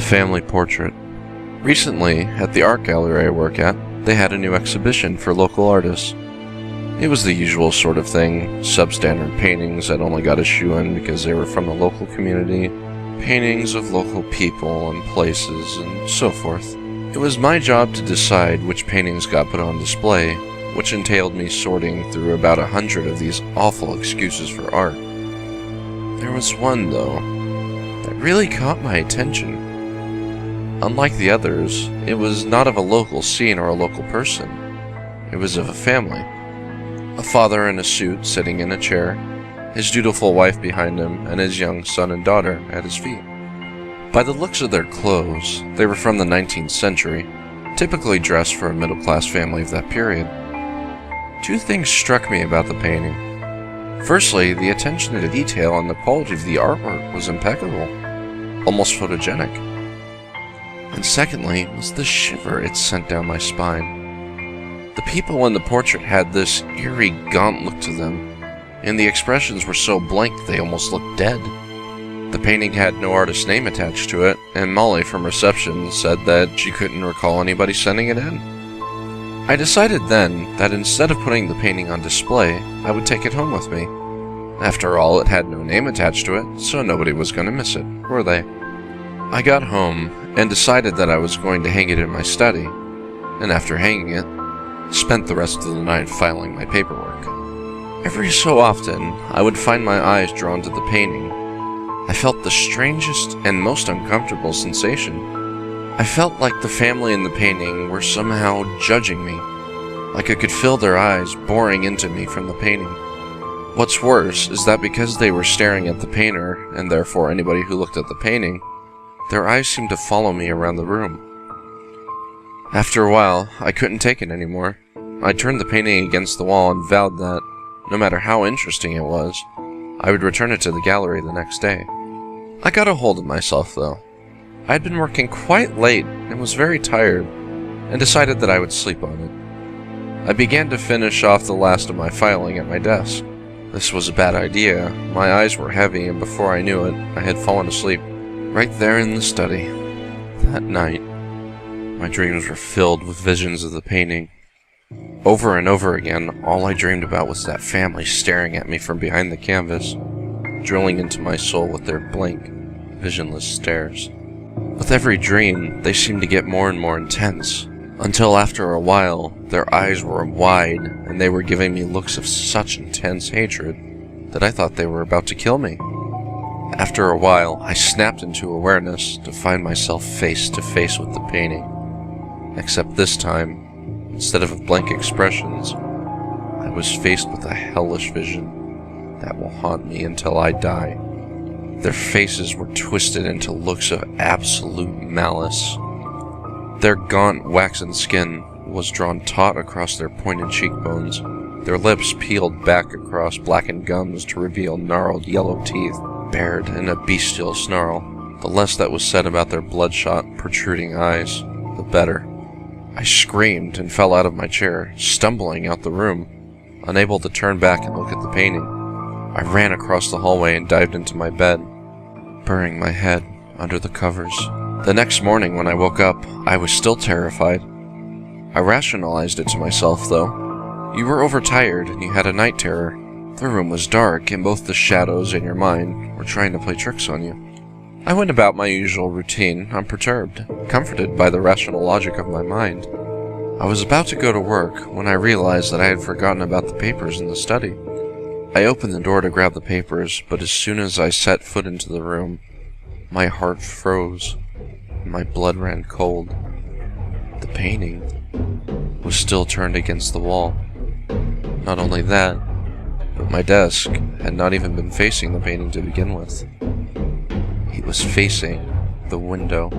family portrait. Recently, at the art gallery I work at, they had a new exhibition for local artists. It was the usual sort of thing, substandard paintings that only got a shoe-in because they were from the local community, paintings of local people and places, and so forth. It was my job to decide which paintings got put on display, which entailed me sorting through about 100 of these awful excuses for art. There was one, though, that really caught my attention. Unlike the others, it was not of a local scene or a local person. It was of a family. A father in a suit sitting in a chair, his dutiful wife behind him, and his young son and daughter at his feet. By the looks of their clothes, they were from the 19th century, typically dressed for a middle-class family of that period. Two things struck me about the painting. Firstly, the attention to detail and the quality of the artwork was impeccable, almost photogenic. And secondly, was the shiver it sent down my spine. The people in the portrait had this eerie, gaunt look to them, and the expressions were so blank they almost looked dead. The painting had no artist's name attached to it, and Molly from reception said that she couldn't recall anybody sending it in. I decided then that instead of putting the painting on display, I would take it home with me. After all, it had no name attached to it, so nobody was going to miss it, were they? I got home and decided that I was going to hang it in my study, and after hanging it, spent the rest of the night filing my paperwork. Every so often, I would find my eyes drawn to the painting. I felt the strangest and most uncomfortable sensation. I felt like the family in the painting were somehow judging me, like I could feel their eyes boring into me from the painting. What's worse is that because they were staring at the painter, and therefore anybody who looked at the painting, their eyes seemed to follow me around the room. After a while, I couldn't take it anymore. I turned the painting against the wall and vowed that, no matter how interesting it was, I would return it to the gallery the next day. I got a hold of myself, though. I had been working quite late and was very tired, and decided that I would sleep on it. I began to finish off the last of my filing at my desk. This was a bad idea. My eyes were heavy, and before I knew it, I had fallen asleep, right there in the study. That night, my dreams were filled with visions of the painting. Over and over again, all I dreamed about was that family staring at me from behind the canvas, drilling into my soul with their blank, visionless stares. With every dream, they seemed to get more and more intense, until after a while, their eyes were wide, and they were giving me looks of such intense hatred that I thought they were about to kill me. After a while, I snapped into awareness to find myself face to face with the painting. Except this time, instead of blank expressions, I was faced with a hellish vision that will haunt me until I die. Their faces were twisted into looks of absolute malice. Their gaunt, waxen skin was drawn taut across their pointed cheekbones, their lips peeled back across blackened gums to reveal gnarled yellow teeth, bared in a bestial snarl. The less that was said about their bloodshot, protruding eyes, the better. I screamed and fell out of my chair, stumbling out the room, unable to turn back and look at the painting. I ran across the hallway and dived into my bed, burying my head under the covers. The next morning when I woke up, I was still terrified. I rationalized it to myself, though. You were overtired and you had a night terror. The room was dark, and both the shadows and your mind were trying to play tricks on you. I went about my usual routine, unperturbed, comforted by the rational logic of my mind. I was about to go to work when I realized that I had forgotten about the papers in the study. I opened the door to grab the papers, but as soon as I set foot into the room, my heart froze, and my blood ran cold. The painting was still turned against the wall. Not only that, but my desk had not even been facing the painting to begin with. It was facing the window.